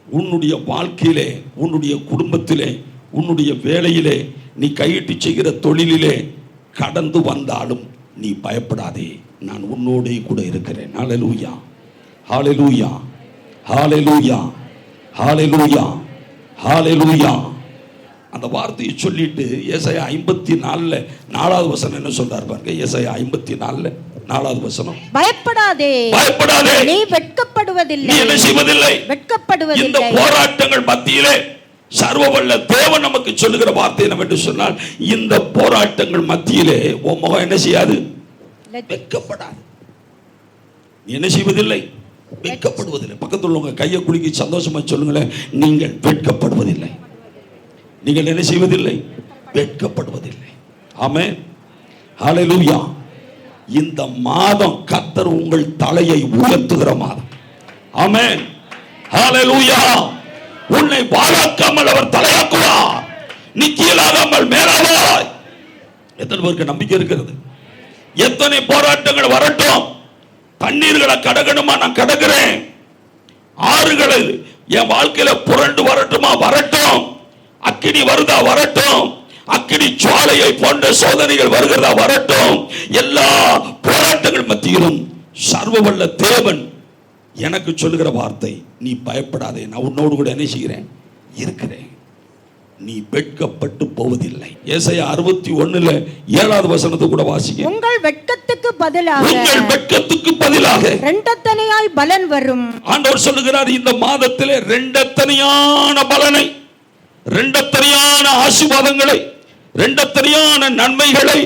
உன்னுடைய வாழ்க்கையிலே, உன்னுடைய குடும்பத்திலே, உன்னுடைய வேலையிலே, நீ கையிட்டு செய்கிற தொழிலிலே கடந்து வந்தாலும் நீ பயப்படாதே, நான் உன்னோடே கூட இருக்கிறேன். ஹல்லேலூயா, ஹல்லேலூயா, ஹல்லேலூயா, ஹல்லேலூயா, ஹல்லேலூயா. அந்த வார்த்தையை சொல்லிட்டு ஏசாயா 54 4வது வசனம் என்ன சொல்றார் பாருங்க. ஏசாயா 54 4வது வசனம், பயப்படாதே, பயப்படாதே, நீ வெட்கப்படுவதில்லை, நீ என்ன செய்வதில்லை, வெட்கப்படுவதில்லை. இந்த போராட்டங்கள் மத்தியிலே சர்வவல்ல தேவன் நமக்கு சொல்லுகிற வார்த்தை என்னவென்று சொன்னால், இந்த போராட்டங்கள் மத்தியிலே உன் முகம் என்ன செய்யாது, வெட்கப்படாது. நீ என்ன செய்வதில்லை, வெட்கப்படுவதில்லை. பக்கத்தில் உள்ளவங்க கையை குலுக்கி சந்தோஷமா சொல்லுங்களேன், நீங்கள் வெட்கப்படுவதில்லை. நீங்கள் என்ன செய்வதில்லை, வெட்கப்படுவதில்லை. ஆமென், ஹல்லேலூயா. இந்த மாதம் கர்த்தர் உங்கள் தலையை உயர்த்துகிற மாதம். ஆமென், ஹல்லேலூயா. உன்னை வாழாக்காமல் அவர் தலையாக்குவார், நீ கீழாகாமல் மேலாவாய். எத்தனை பேருக்கு நம்பிக்கை இருக்கிறது? எத்தனை போராட்டங்கள் வரட்டும், தண்ணீர்களை கடக்கணுமா, நான் கடக்கிறேன். ஆறுகளை என் வாழ்க்கையில புரண்டு வரட்டுமா, வரட்டும். அக்கினி வருதா, வரட்டும். அக்கினி ஜுவாலையை போன்ற சோதனைகள் வருகிறதா, வரட்டும். எல்லா போராட்டங்கள் மத்தியிலும் சர்வவல்ல தேவன் எனக்கு சொல்லுகிற வார்த்தை, நீ பயப்படாதே, நான் உன்னோடு கூட என்ன செய்கிறேன், இருக்கிறேன். நீ வெட்கப்பட்டு போவதில்லை. ஏசாயா 61 7வது வசனத்தை கூட வாசிங்க. உங்கள் வெட்கத்துக்கு பதிலாக, உங்கள் வெட்கத்துக்கு பதிலாக இரண்டத்தனையாய் பலன் வரும். ஆண்டவர் சொல்லுகிறார், இந்த மாதத்திலே இரண்டத்தனையான பலனை, இரண்டத்தனையான ஆசீர்வாதங்களை, இரண்டத்தனையான நன்மைகளை,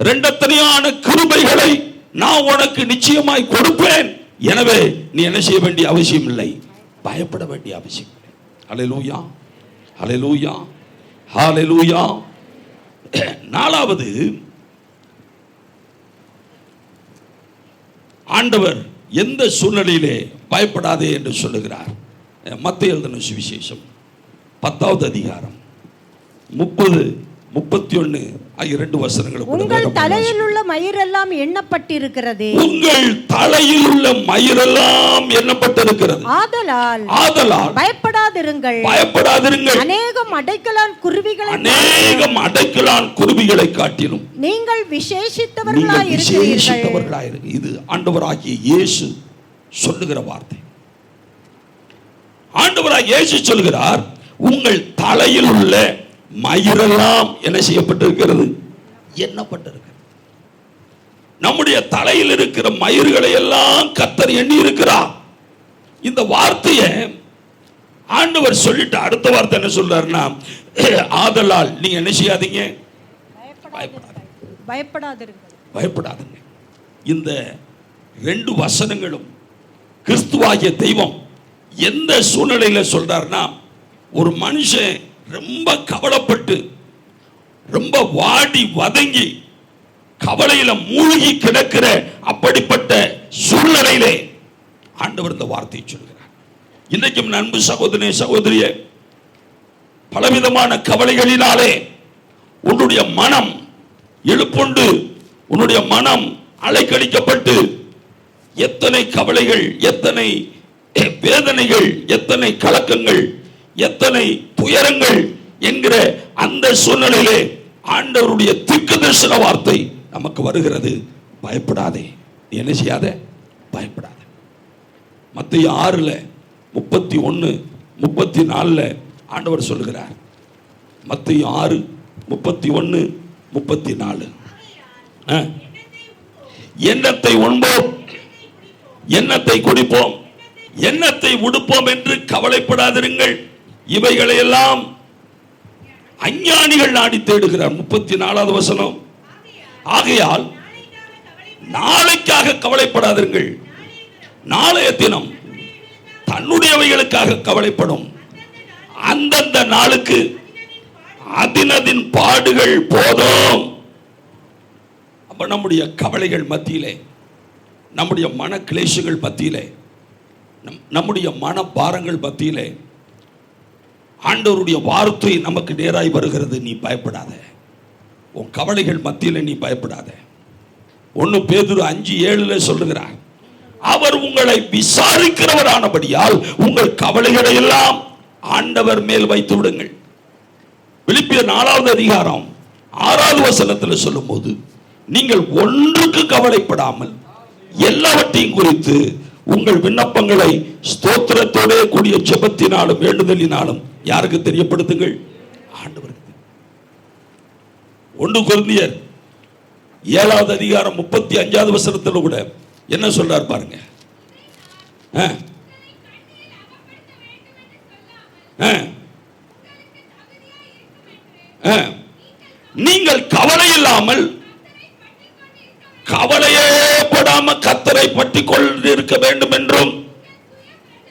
இரண்டத்தனையான கிருபைகளை நான் உனக்கு நிச்சயமாய் கொடுப்பேன். எனவே நீ என்ன செய்ய வேண்டிய அவசியம் இல்லை, பயப்பட வேண்டிய அவசியம் இல்லை. ஹல்லேலூயா, ஹல்லேலூயா, ஹல்லேலூயா. 4வது, ஆண்டவர் எந்த சூழ்நிலையிலே பயப்படாதே என்று சொல்லுகிறார். மத்தேயு எழுதின சுவிசேஷம் 10வது அதிகாரம் 30 31 ஆகிய 2 வசனங்களை உங்கள் தலையில் உள்ள மயிரெல்லாம் எண்ணப்பட்டிருக்கிறது, உங்கள் தலையில் உள்ள மயிரெல்லாம் எண்ணப்பட்டிருக்கிறது. ஆதலால் பயப்படாதிருங்கள், பயப்படாதிருங்கள். அநேகம் அடைக்கலான் குருவிகளை காட்டிலும் நீங்கள் விசேஷித்தவர்களாய் இருக்கிறீர்கள். இது ஆண்டவராகிய இயேசு சொல்லுகிற வார்த்தை. ஆண்டவராகிய இயேசு சொல்கிறார், உங்கள் தலையில் உள்ள மயிரெல்லாம் என்ன செய்யப்பட்டிருக்கிறது, எண்ணப்பட்டிருக்கிறது. நம்முடைய தலையில் இருக்கிற மயிர்களை எல்லாம் கர்த்தர் எண்ணி இருக்கிறார். இந்த வார்த்தையை ஆண்டவர் சொல்லிட்டு அடுத்த வார்த்தை என்ன சொல்றாருன்னா, ஆதலால் நீங்க என்ன செய்யாதீங்க, பயப்படாதீங்க. இந்த 2 வசனங்களும் கிறிஸ்துவாகிய தெய்வம் எந்த சூழ்நிலையில சொல்றாருன்னா, ஒரு மனுஷன் ரொம்ப கவலைப்பட்டு, ரொம்ப வாடி வதங்கி, கவலையில மூழ்கி கிடக்கிற அப்படிப்பட்ட சூழ்நிலையிலே ஆண்டவர் இந்த வார்த்தையை சொல்கிறார். இன்றைக்கும் அன்பு சகோதரனே, சகோதரியே, பலவிதமான கவலைகளினாலே உன்னுடைய மனம் எழுப்புண்டு, உன்னுடைய மனம் அலைக்கழிக்கப்பட்டு, எத்தனை கவலைகள், எத்தனை வேதனைகள், எத்தனை கலக்கங்கள், எத்தனை துயரங்கள் என்கிற அந்த சூழ்நிலையிலே ஆண்டவருடைய தீர்க்கதரிசன வார்த்தை நமக்கு வருகிறது. பயப்படாதே, என்ன செய்யாத, பயப்படாத. மத்தேயு 6:31 34 ஆண்டவர் சொல்லுகிறார். மத்தேயு 6:31 34, எண்ணத்தை உண்போம், எண்ணத்தை குடிப்போம், எண்ணத்தை உடுப்போம் என்று கவலைப்படாதிருங்கள், இவைகளை எல்லாம் அஞ்ஞானிகள் நாடி தேடுகிறார். 34வது வசனம், ஆகையால் நாளைக்காக கவலைப்படாதிருங்கள், நாளைய தினம் தன்னுடையவைகளுக்காக கவலைப்படும், அந்தந்த நாளுக்கு அதினதின் பாடுகள் போதும். அப்ப நம்முடைய கவலைகள் மத்தியிலே, நம்முடைய மன கிளேசங்கள் மத்தியிலே, நம்முடைய மன பாரங்கள் மத்தியிலே ஆண்டவருடைய வார்த்தை நமக்கு நேராய் வருகிறது. நீ பயப்படாத, உன் கவலைகள் மத்தியிலே நீ பயப்படாத. 1 பேதுரு 5:7 சொல்லுகிறார், அவர் உங்களை விசாரிக்கிறவரானபடியால் உங்கள் கவலைகளை எல்லாம் ஆண்டவர் மேல் வைத்து விடுங்கள். பிலிப்பியர் 4வது அதிகாரம் 6வது வசனத்தில் சொல்லும் போது, நீங்கள் ஒன்றுக்கு கவலைப்படாமல் எல்லாவற்றையும் குறித்து உங்கள் விண்ணப்பங்களை ஸ்தோத்திரத்தோட கூடிய ஜெபத்தினாலும் வேண்டுதலினாலும் யாருக்கு தெரியப்படுத்துங்கள்? ஆண்டவருக்கு. 1 கொரிந்தியர் 7வது அதிகாரம் 35வது வசனத்தில் கூட என்ன சொல்றார் பாருங்க. நீங்கள் கவலை இல்லாமல் கவலையே படாம கர்த்தரை பற்றி கொண்டு இருக்க வேண்டும் என்றும்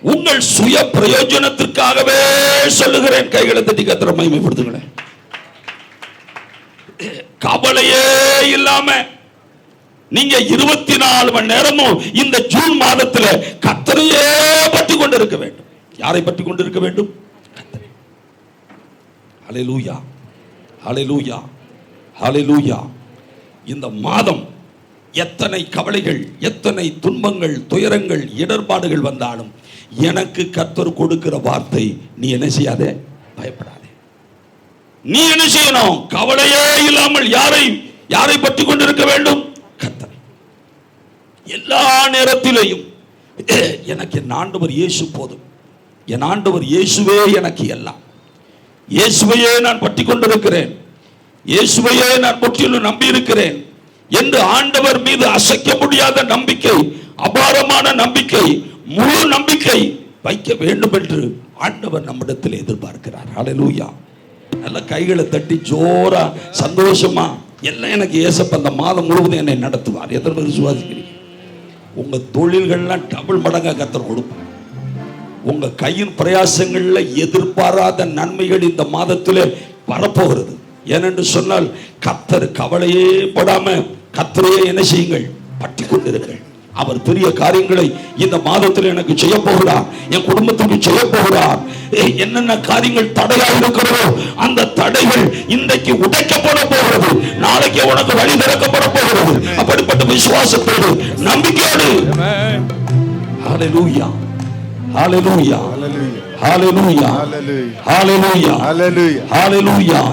உங்கள் சுய பிரயோஜனத்திற்காகவே சொல்லுகிறேன். கைகளை தட்டி கர்த்தரை மகிமைப்படுத்துங்களேன். கவலையே இல்லாம நீங்க 24 மணி நேரமும் இந்த ஜூன் மாதத்தில் கர்த்தரையே பற்றி கொண்டு இருக்க வேண்டும். யாரை பற்றி கொண்டு இருக்க வேண்டும்? கர்த்தரை. ஹல்லேலூயா, ஹல்லேலூயா, ஹல்லேலூயா. இந்த மாதம் எத்தனை கவலைகள், எத்தனை துன்பங்கள், துயரங்கள், இடர்பாடுகள் வந்தாலும் எனக்கு கர்த்தர் கொடுக்கிற வார்த்தை, நீ என்ன செய்யாதே, பயப்படாதே. நீ என்ன செய்யணும்? கவலையே இல்லாமல் யாரை பற்றி கொண்டிருக்க வேண்டும்? கர்த்தரை. எல்லா நேரத்திலேயும் எனக்கு என் ஆண்டவர் இயேசு போதும், என் ஆண்டவர் இயேசுவே எனக்கு எல்லாம், இயேசுவையே நான் பற்றி கொண்டிருக்கிறேன், இயேசுவையே நான் முற்றிலும் நம்பி இருக்கிறேன் என்று ஆண்டவர் மீது அசைக்க முடியாத நம்பிக்கை, அபாரமான நம்பிக்கை, முழு நம்பிக்கை வைக்க வேண்டும் என்று ஆண்டவர் நம்மிடத்தில் எதிர்பார்க்கிறார். ஹல்லேலூயா. நல்ல கைகளை தட்டி ஜோரா சந்தோஷமா, எல்லாம் எனக்கு இயேசப்ப அந்த மாதம் முழுவதும் என்னை நடத்துவார். எத்தனை பேர் விசுவாசிக்கிறீங்க? உங்க தொழில்கள்லாம் டபுள் மடங்கா கர்த்தர் கொடுப்பார். உங்க கையின் பிரயாசங்கள்ல எதிர்பாராத நன்மைகள் இந்த மாதத்திலே வரப்போகிறது. ஏனென்று சொன்னால் கர்த்தர் கவலையே படாம கர்த்தரையே என்ன செய்யுங்கள், பற்றி கொண்டிருங்கள். அவர் பெரிய காரியங்களை இந்த மாதத்தில் எனக்கு செய்ய போகிறார், என் குடும்பத்துக்கு செய்ய போகிறார். என்னென்ன காரியங்கள் தடையாக இருக்கிறதோ அந்த தடைகள் இன்றைக்கு உடைக்கப்பட போகிறது, நாளைக்கு உனக்கு வழி திறக்கப்பட போகிறது. அப்படிப்பட்ட விசுவாசத்தோடு, நம்பிக்கையோடு. ஹல்லேலூயா, ஹல்லேலூயா, ஹல்லேலூயா, ஹல்லேலூயா, ஹல்லேலூயா,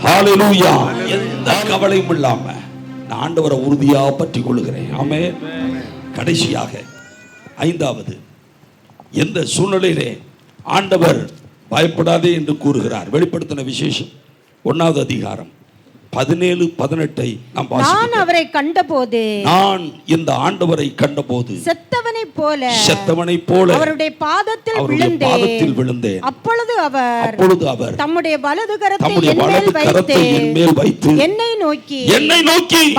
ஹல்லேலூயா. எந்த கவலையும் இல்லாம நான் ஆண்டவரை உறுதியா பற்றி கொள்ளுகிறேன். ஆமென். கடைசியாக 5வது, எந்த சூழ்நிலையிலே ஆண்டவர் பயப்படாதே என்று கூறுகிறார்? வெளிப்படுத்தின விசேஷம் 1வது அதிகாரம் 17-18 நான் அவரை கண்டபோது, நான் இந்த ஆண்டவரை கண்டபோது செத்தவனைப் போல அவருடைய பாதத்தில் விழுந்தேன். அப்பொழுது அவர் தம்முடைய வலது கரத்தை என் மேல் வைத்து என்னை நோக்கி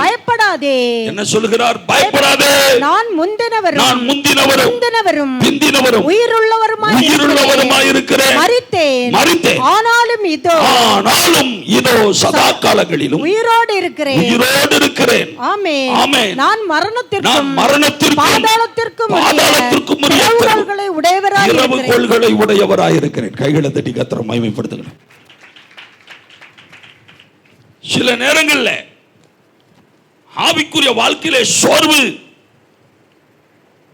பயப்படாதே. என்ன சொல்கிறார்? பயப்படாதே. நான் முந்தினவரும் பிந்தினவரும் உயிருள்ளவருமாய் இருக்கிறேன். மரித்தேன். ஆனாலும் இதோ சதா காலங்களில் உயிரோடு இருக்கிறேன். ஆமென். நான் மரணத்திற்கும் பாதாளத்திற்கும் திறவுகோல்களை உடையவராய் இருக்கிறேன். கைகளை தட்டி கர்த்தரை மகிமைப்படுத்துகிறேன். சில நேரங்களில் ஆவிக்குரிய வாழ்க்கையிலே சோர்வு,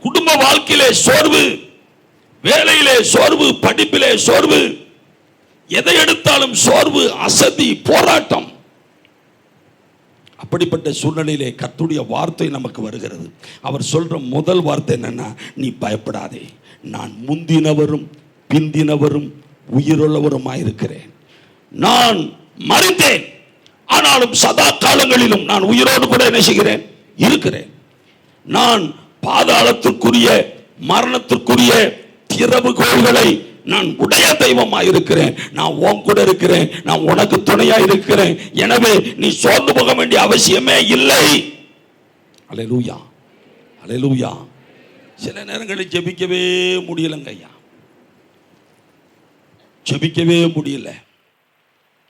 குடும்ப வாழ்க்கையிலே சோர்வு, வேலையிலே சோர்வு, படிப்பிலே சோர்வு, எதை எடுத்தாலும் சோர்வு, அசதி, போராட்டம். அப்படிப்பட்ட சூழ்நிலையிலே கர்த்தருடைய வார்த்தை நமக்கு வருகிறது. அவர் சொல்ற முதல் வார்த்தை என்னன்னா, நீ பயப்படாதே, நான் முந்தினவரும் பிந்தினவரும் உயிருள்ளவருமாயிருக்கிறேன். நான் மரித்தேன், ஆனாலும் சதா காலங்களிலும் நான் உயிரோடு கூட என்ன செய்கிறேன், இருக்கிறேன். நான் பாதாளத்திற்குரிய மரணத்திற்குரிய திறவுகோல்களை நான் உடைய தெய்வமாய் இருக்கிறேன். நான் உன் கூட இருக்கிறேன், நான் உனக்கு துணையா இருக்கிறேன். எனவே நீ சோர்ந்து போக வேண்டிய அவசியமே இல்லை. அல்லேலூயா, அல்லேலூயா. சில நேரங்களில் ஜெபிக்கவே முடியலங்க ஐயா, ஜெபிக்கவே முடியல.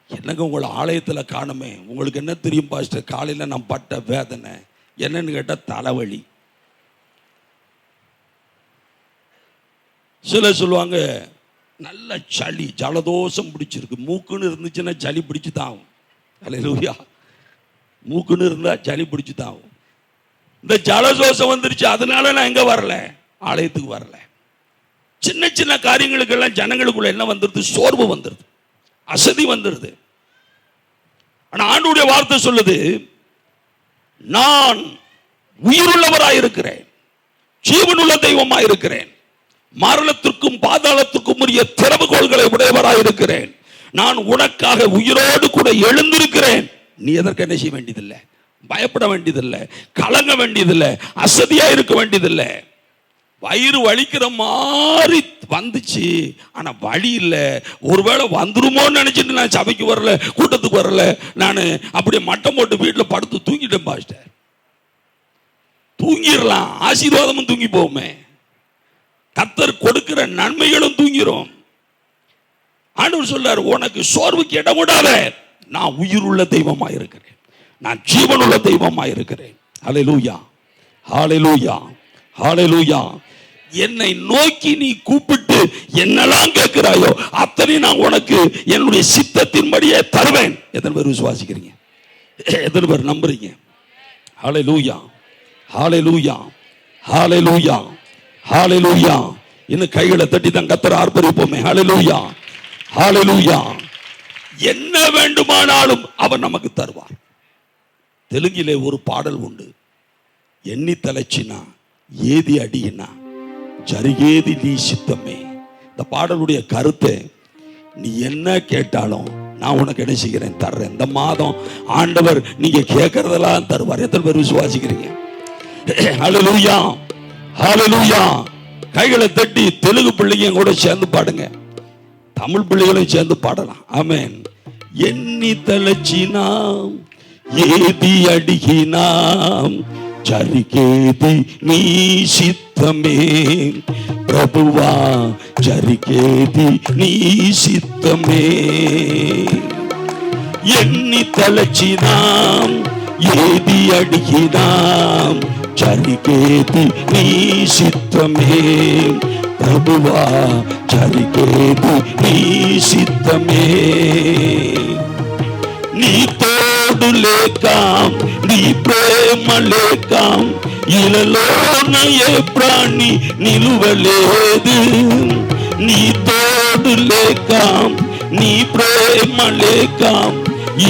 என்னங்க உங்களை ஆலயத்தில் காணுமே, உங்களுக்கு என்ன தெரியும் பாஸ்டர்? காலையில் நான் பட்ட வேதனை என்னன்னு கேட்டால் தலைவலி. சில சொல்லுவாங்க நல்ல சளி, ஜலதோஷம் பிடிச்சிருக்கு. மூக்குன்னு இருந்துச்சுன்னா சளி பிடிச்சு தான் ஆகும். அல்லேலூயா. மூக்குன்னு இருந்தால் சளி பிடிச்சு தான் ஆகும். இந்த ஜலதோஷம் வந்துருச்சு, அதனால நான் எங்க வரல, ஆலயத்துக்கு வரல. சின்ன சின்ன காரியங்களுக்கெல்லாம் ஜனங்களுக்குள்ள என்ன வந்துருது, சோர்வு வந்துருது, அசதி வந்துருது. ஆனா ஆண்டவருடைய வார்த்தை சொல்லுது, நான் உயிருள்ளவராயிருக்கிறேன், ஜீவனுள்ள தெய்வமாயிருக்கிறேன், மரணத்திற்கும் பாதாளத்திற்கும் உரிய திறவுகோள்களை உடையவராயிருக்கிறேன், நான் உனக்காக உயிரோடு கூட எழுந்திருக்கிறேன். நீ எதற்கு என்ன செய்ய வேண்டியதில்லை, பயப்பட வேண்டியதில்லை, கலங்க வேண்டியதில்லை, அசதியா இருக்க வேண்டியதில்லை. வயிறு வலிக்கிற மாதிரி வந்துச்சு, ஆனா வழி இல்லை. ஒருவேளை வந்துருமோன்னு நினைச்சிட்டு நான் சபைக்கு வரல, கூட்டத்துக்கு வரல, நான் அப்படியே மட்டம் போட்டு வீட்டில் படுத்து தூங்கிட்டேன் பாஸ்டர். தூங்கிடலாம், ஆசீர்வாதமும் தூங்கி போகுமே, கர்த்தர் கொடுக்கிற நன்மைகளும் தூங்கிரும். ஆண்டவர் சொல்றார், உனக்கு சோர்வுக்கு இடம் விடாத, நான் உயிருள்ள தெய்வமா இருக்கிறேன், நான் ஜீவனுள்ள தெய்வமா இருக்கிறேன். ஹல்லேலூயா, ஹல்லேலூயா, ஹல்லேலூயா. என்னை நோக்கி நீ கூப்பிட்டு என்னெல்லாம் கேட்கிறாயோ அத்தனை நான் உனக்கு என்னுடைய சித்தத்தின்படியே தருவேன். எத்தனை பேர் விசுவாசிக்கிறீங்க, எத்தனை பேர் நம்புறீங்க? ஹல்லேலூயா, ஹல்லேலூயா, ஹல்லேலூயா, ஹல்லேலூயா. இன்னும் கைகளை தட்டி தான் கர்த்தரை ஆர்ப்பரிப்போமே. ஹல்லேலூயா, ஹல்லேலூயா. என்ன வேண்டுமானாலும் அவர் நமக்கு தருவார். தெலுங்கிலே ஒரு பாடல் உண்டு, எண்ணி தலைச்சினா ஏதி அடியினா ஜரிகேதி நீ சித்தமே. இந்த பாடலுடைய கருத்தை, நீ என்ன கேட்டாலும் நான் உனக்கு என்ன செய்கிறேன், தர்றேன். இந்த மாதம் ஆண்டவர் நீங்க கேட்கறதெல்லாம் தருவார். எத்தனை பேர் விசுவாசிக்கிறீங்க? ஹல்லேலூயா, ஹல்லேலூயா. கைகளை தட்டி தெலுங்கு பிள்ளைங்க கூட சேர்ந்து பாடுங்க, தமிழ் பிள்ளைகளும் சேர்ந்து பாடலாம். ஆமென். எண்ணி தலச்சினாம் ஏதி அடிகினாம் జరిగేది నీ చిత్తమే ప్రభువా, జరిగేది నీ చిత్తమే. ఎన్ని తలచినాం ఏది అడిగినాం జరిగేది నీ చిత్తమే ప్రభువా, జరిగేది నీ చిత్తమే. నీ తోడు లేకాం, నీ ప్రేమ లేకాం, ఇలలోన ఏ ప్రాణి నిలువలేదు. నీ తోడు లేకాం, నీ ప్రేమ లేకాం,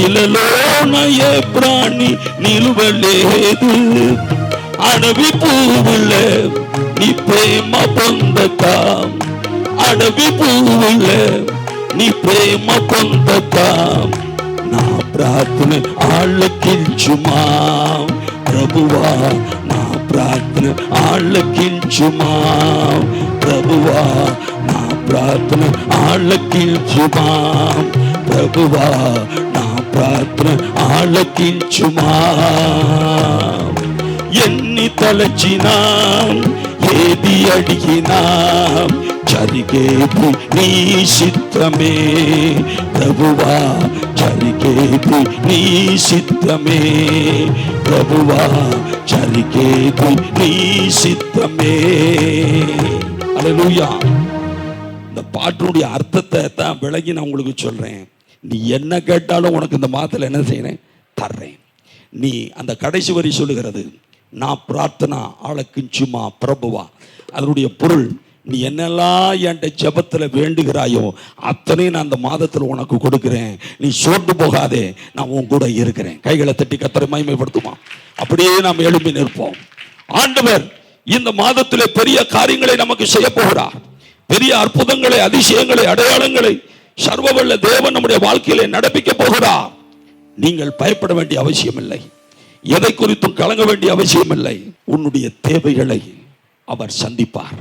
ఇలలోన ఏ ప్రాణి నిలువలేదు. అడవి పువ్వులే నీ ప్రేమ పొందకాం, అడవి పువ్వులే నీ ప్రేమ పొందకాం. నా ప్రార్థన ఆలకించుమా ప్రభువా, నా ప్రార్థన ఆలకించుమా ప్రభువా, నా ప్రార్థన ఆలకించుమా ప్రభువా, నా ప్రార్థన ఆలకించుమా. ఎన్ని తలచినా ఏది అడిగినా జరిగేది నీ చిత్తమే ప్రభువా, జరిగేది నీ చిత్తమే ప్రభువా, జరిగేది నీ చిత్తమే. ஹல்லேலூயா. இந்த பாட்டுடைய அர்த்தத்தை தான் விளங்கி நான் உங்களுக்கு சொல்றேன். நீ என்ன கேட்டாலும் உனக்கு இந்த மாதத்துல என்ன செய்யறேன், தர்றேன். நீ அந்த கடைசி வரி சொல்லுகிறது, நான் பிரார்த்தனா ஆளக்கிஞ்சுமா பிரபுவா. அதனுடைய பொருள், நீ என்னெல்லாம் என்கிட்ட ஜெபத்துல வேண்டுகிறாயோ அத்தனை நான் அந்த மாதத்துல உனக்கு கொடுக்கிறேன். நீ சோர்ந்து போகாதே, நான் உன் கூட இருக்கிறேன். கைகளை தட்டி கர்த்தரை மகிமைப்படுத்துமா. அப்படியே நாம் எழும்பி நிற்போம். ஆண்டவர் இந்த மாதத்திலே பெரிய காரியங்களை நமக்கு செய்ய போகிறார். பெரிய அற்புதங்களை, அதிசயங்களை, அடையாளங்களை சர்வவல்ல தேவன் நம்முடைய வாழ்க்கையிலே நடப்பிக்க போகிறார். நீங்கள் பயப்பட வேண்டிய அவசியம் இல்லை, எதை குறித்தும் கலங்க வேண்டிய அவசியம் இல்லை. உன்னுடைய தேவைகளை அவர் சந்திப்பார்.